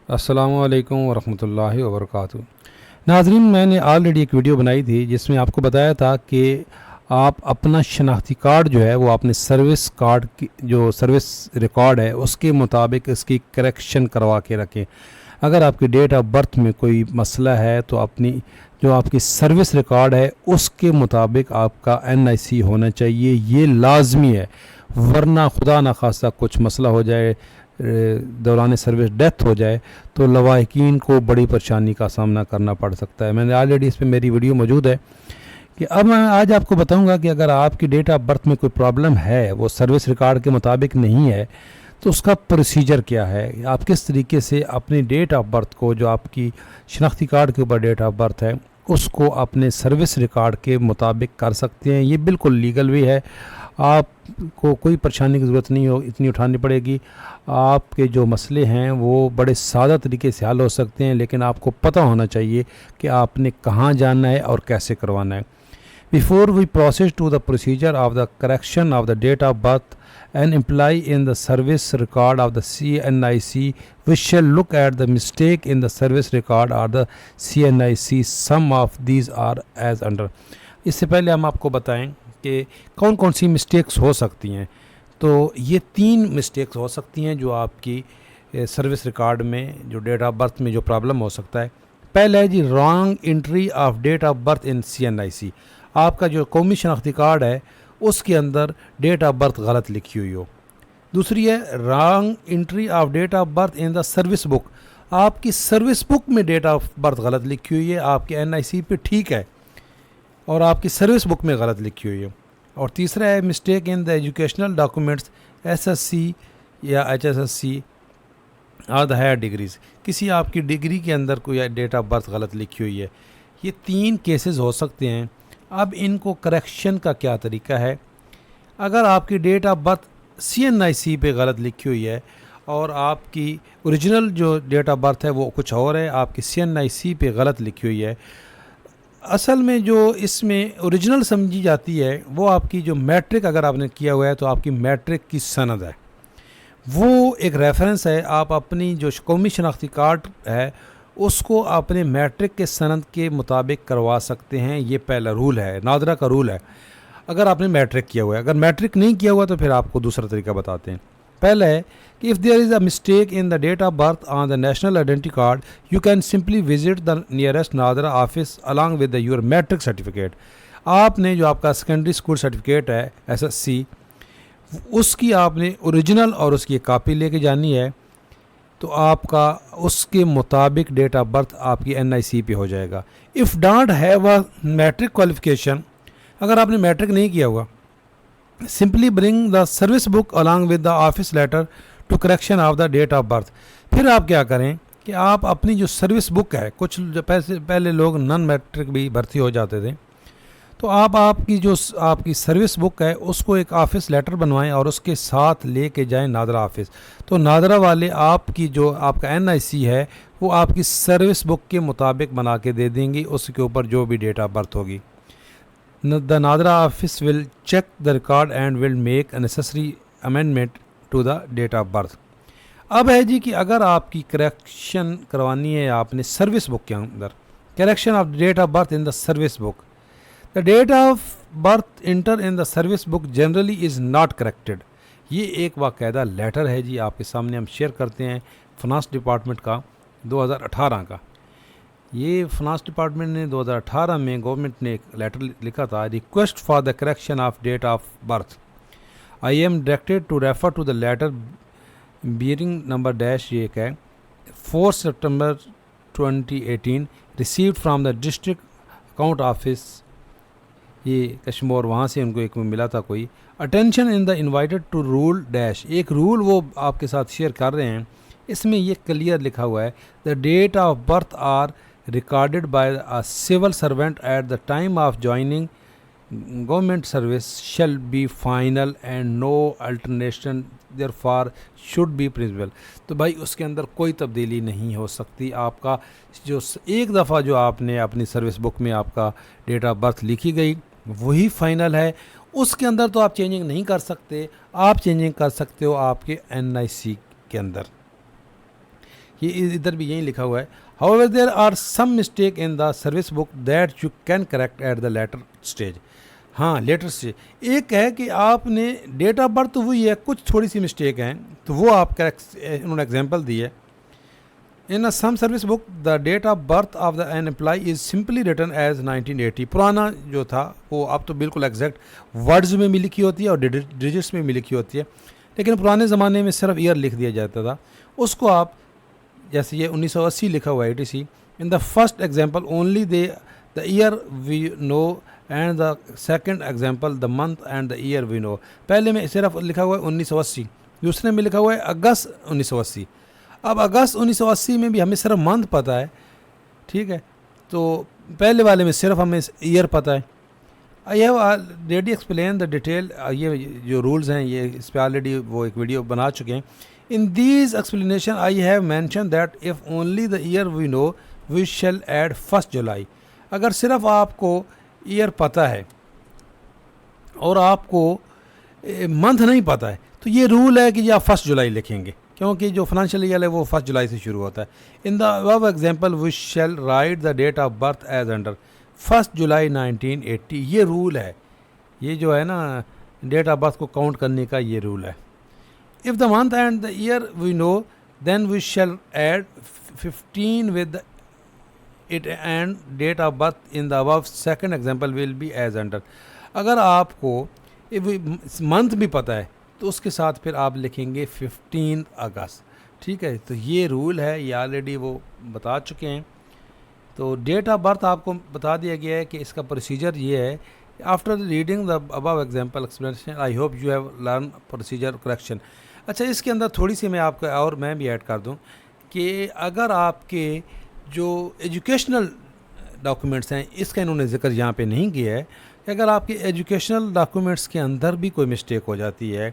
अस्सलामुअलैकुम वरहमतुल्लाहि वबरकातुहू। नाज़रीन, मैंने ऑलरेडी एक वीडियो बनाई थी जिसमें आपको बताया था कि आप अपना शनाख्ती कार्ड जो है वो अपने सर्विस कार्ड की जो सर्विस रिकॉर्ड है उसके मुताबिक इसकी करेक्शन करवा के रखें। अगर आपकी डेट ऑफ बर्थ में कोई मसला है तो अपनी जो आपकी सर्विस रिकॉर्ड है उसके मुताबिक आपका एनआईसी होना चाहिए, ये लाजमी है। वरना खुदा न खास्ता कुछ मसला हो जाए, दौरान सर्विस डेथ हो जाए तो लवाहिकीन को बड़ी परेशानी का सामना करना पड़ सकता है। मैंने ऑलरेडी इस पर मेरी वीडियो मौजूद है कि अब मैं आज आपको बताऊंगा कि अगर आपकी डेट ऑफ बर्थ में कोई प्रॉब्लम है, वो सर्विस रिकॉर्ड के मुताबिक नहीं है, तो उसका प्रोसीजर क्या है, आप किस तरीके से अपनी डेट ऑफ बर्थ को, जो आपकी शनाख्ती कार्ड के ऊपर डेट ऑफ बर्थ है, उसको अपने सर्विस रिकॉर्ड के मुताबिक कर सकते हैं। ये बिल्कुल लीगल भी है, आपको कोई परेशानी की ज़रूरत नहीं हो इतनी उठानी पड़ेगी। आपके जो मसले हैं वो बड़े सादा तरीके से हल हो सकते हैं, लेकिन आपको पता होना चाहिए कि आपने कहाँ जाना है और कैसे करवाना है। Before we proceed to the procedure of the correction of the date of birth and imply in the service record of the CNIC, we shall look at the mistake in the service record or the CNIC. Some of these are as under. इससे पहले हम आपको बताएं कि कौन कौन सी mistakes हो सकती हैं। तो ये 3 मिस्टेक्स हो सकती हैं जो आपकी सर्विस रिकॉर्ड में, जो डेट ऑफ बर्थ में जो प्रॉब्लम हो सकता है। पहला है जी, wrong entry of date of birth in CNIC। आपका जो कौमी शनाख्ती कार्ड है उसके अंदर डेट ऑफ बर्थ गलत लिखी हुई हो। दूसरी है wrong entry of date of birth in the service book. आपकी सर्विस बुक में डेट ऑफ बर्थ गलत लिखी हुई है, आपके एनआईसी पे ठीक है और आपकी सर्विस बुक में गलत लिखी हुई है। और तीसरा है mistake in the educational documents SSC या HSSC और द हायर डिग्रीज। किसी आपकी डिग्री के अंदर कोई डेट ऑफ बर्थ गलत लिखी हुई है। ये 3 केसेस हो सकते हैं। अब इनको करेक्शन का क्या तरीका है। अगर आपकी डेट ऑफ बर्थ CNIC पे गलत लिखी हुई है और आपकी ओरिजिनल जो डेट ऑफ बर्थ है वो कुछ और है, आपकी CNIC पे गलत लिखी हुई है। असल में जो इसमें ओरिजिनल समझी जाती है वो आपकी जो मैट्रिक अगर आपने किया हुआ है तो आपकी मैट्रिक की सनद है, वो एक रेफरेंस है। आप अपनी जो कौमी शनाख्ती कार्ड है उसको अपने मैट्रिक के सनद के मुताबिक करवा सकते हैं। ये पहला रूल है, नादरा का रूल है, अगर आपने मैट्रिक किया हुआ है। अगर मैट्रिक नहीं किया हुआ तो फिर आपको दूसरा तरीका बताते हैं। पहला है कि if there is a mistake in the date of birth on the national identity card, you can simply visit the nearest NADRA office along with your matric certificate. आपने जो आपका सेकेंडरी स्कूल सर्टिफिकेट है SSC, उसकी आपने original और उसकी एक copy लेके जानी है, तो आपका उसके मुताबिक डेट ऑफ बर्थ आपकी NIC पे हो जाएगा। इफ़ डॉट हैव अ मैट्रिक क्वालिफिकेशन, अगर आपने मैट्रिक नहीं किया हुआ, simply bring the service book along with the office letter to correction of the date of birth. फिर आप क्या करें कि आप अपनी जो सर्विस बुक है, कुछ जो पहले लोग नॉन मैट्रिक भी भर्ती हो जाते थे, तो आप आपकी जो आपकी सर्विस बुक है उसको एक ऑफिस लेटर बनवाएं और उसके साथ लेके जाएं नादरा ऑफिस। तो नादरा वाले आपकी जो आपका NIC है वो आपकी सर्विस बुक के मुताबिक बना के दे देंगे, उसके ऊपर जो भी डेट ऑफ बर्थ होगी। The NADRA office will check the record and will make necessary amendment to the date of birth. अब है जी कि अगर आपकी करेक्शन करवानी है आपने सर्विस बुक के अंदर, correction of date of birth in the service book, the date of birth enter in the service book generally is not corrected. ये एक बाकायदा लेटर है जी, आपके सामने हम शेयर करते हैं फाइनेंस डिपार्टमेंट का 2018 का। ये फाइनेंस डिपार्टमेंट ने 2018 में गवर्नमेंट ने एक लेटर लिखा था, request for the correction of date of birth. I am directed to refer to the letter bearing number dash, ये है 4 सितंबर 2018, received from the district account office, ये कश्मीर, वहाँ से उनको एक मिला था कोई। Attention in the invited to rule dash, एक रूल वो आपके साथ शेयर कर रहे हैं, इसमें ये क्लियर लिखा हुआ है, the date of birth are recorded by a civil servant at the time of joining government service shall be final and no alternation therefore should be principal. तो भाई उसके अंदर कोई तब्दीली नहीं हो सकती। आपका जो एक दफ़ा जो आपने अपनी सर्विस बुक में आपका डेट ऑफ बर्थ लिखी गई वही फाइनल है, उसके अंदर तो आप चेंजिंग नहीं कर सकते। आप चेंजिंग कर सकते हो आपके NIC के अंदर। ये इधर भी यही लिखा हुआ है। However there are some mistake in the service book that you can correct at the later stage. हाँ, लेटर स्टेज। एक है कि आपने डेट ऑफ बर्थ हुई है, कुछ थोड़ी सी मिस्टेक हैं, तो वो आप उन्होंने एग्जांपल दी है। In some service book the date of birth of the an employee is simply written as 1980। पुराना जो था वो अब तो बिल्कुल एग्जैक्ट वर्ड्स में भी लिखी होती है और डिजिट्स में भी लिखी होती है, लेकिन पुराने ज़माने में सिर्फ ईयर लिख दिया जाता था। उसको आप, जैसे ये 1980 लिखा हुआ है ATC, in the first example only the year we know and the second example the month and the year we know. पहले में सिर्फ लिखा हुआ है 1980, दूसरे में लिखा हुआ है अगस्त 1980। अब अगस्त 1980 में भी हमें सिर्फ मंथ पता है, ठीक है, तो पहले वाले में सिर्फ हमें ईयर पता है। I have already explain the detail, ये जो रूल्स हैं ये इस पर ऑलरेडी वो एक वीडियो बना चुके हैं। In these explanation I have mention that if only the year we know we shall add 1 July. अगर सिर्फ आपको ईयर पता है और आपको मंथ नहीं पता है, तो ये रूल है कि आप 1 जुलाई लिखेंगे, क्योंकि जो फाइनेंशियल ईयर है वो 1 जुलाई से शुरू होता है। In the above example we shall write the date of birth as under 1 July 1980। ये रूल है, ये जो है ना डेट ऑफ बर्थ को काउंट करने का ये रूल है। If the month and the year we know then we shall add 15 with it and date of birth in the above second example will be as under. अगर आपको month भी पता है तो उसके साथ फिर आप लिखेंगे 15 अगस्त, ठीक है। तो ये रूल है, ये ऑलरेडी वो बता चुके हैं। तो डेट ऑफ बर्थ आपको बता दिया गया है कि इसका प्रोसीजर ये है। After reading the above example explanation I hope you have learn procedure correction. अच्छा, इसके अंदर थोड़ी सी मैं आपको और मैं भी ऐड कर दूं कि अगर आपके जो एजुकेशनल डॉक्यूमेंट्स हैं, इसका इन्होंने जिक्र यहाँ पे नहीं किया है कि अगर आपके एजुकेशनल डॉक्यूमेंट्स के अंदर भी कोई मिस्टेक हो जाती है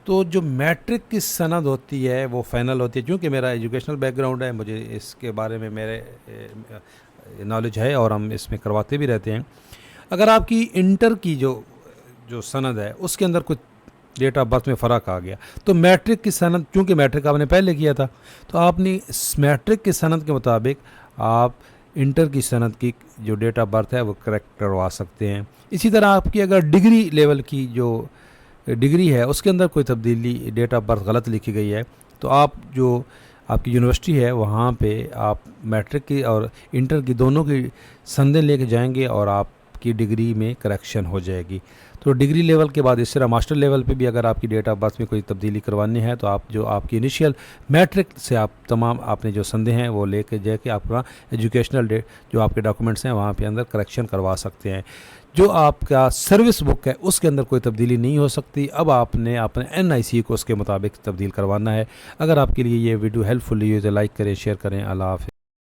तो जो मैट्रिक की सनद होती है वो फाइनल होती है। क्योंकि मेरा एजुकेशनल बैकग्राउंड है, मुझे इसके बारे में मेरे नॉलेज है और हम इसमें करवाते भी रहते हैं। अगर आपकी इंटर की जो सनद है उसके अंदर कुछ डेट ऑफ बर्थ में फ़र्क आ गया तो मैट्रिक की सनद, चूँकि मैट्रिक आपने पहले किया था, तो आपने मैट्रिक की सनद के मुताबिक आप इंटर की सनद की जो डेट ऑफ बर्थ है वो करेक्ट करवा सकते हैं। इसी तरह आपकी अगर डिग्री लेवल की जो डिग्री है उसके अंदर कोई तब्दीली, डेट ऑफ बर्थ गलत लिखी गई है, तो आप जो आपकी यूनिवर्सिटी है वहाँ पे आप मैट्रिक की और इंटर की दोनों की संदें लेके जाएंगे और आपकी डिग्री में करेक्शन हो जाएगी। तो डिग्री लेवल के बाद इस तरह मास्टर लेवल पे भी अगर आपकी डेट ऑफ बर्थ में कोई तब्दीली करवानी है तो आप जो आपकी इनिशियल मैट्रिक से आप तमाम आपने जो संदेह हैं वो लेके जाके अपना एजुकेशनल डेट जो आपके डॉक्यूमेंट्स हैं वहाँ पे अंदर करेक्शन करवा सकते हैं। जो आपका सर्विस बुक है उसके अंदर कोई तब्दीली नहीं हो सकती। अब आपने अपने NIC को उसके मुताबिक तब्दील करवाना है। अगर आपके लिए ये वीडियो हेल्पफुल हुई तो लाइक करें, शेयर करें। अल्लाह हाफ़िज़।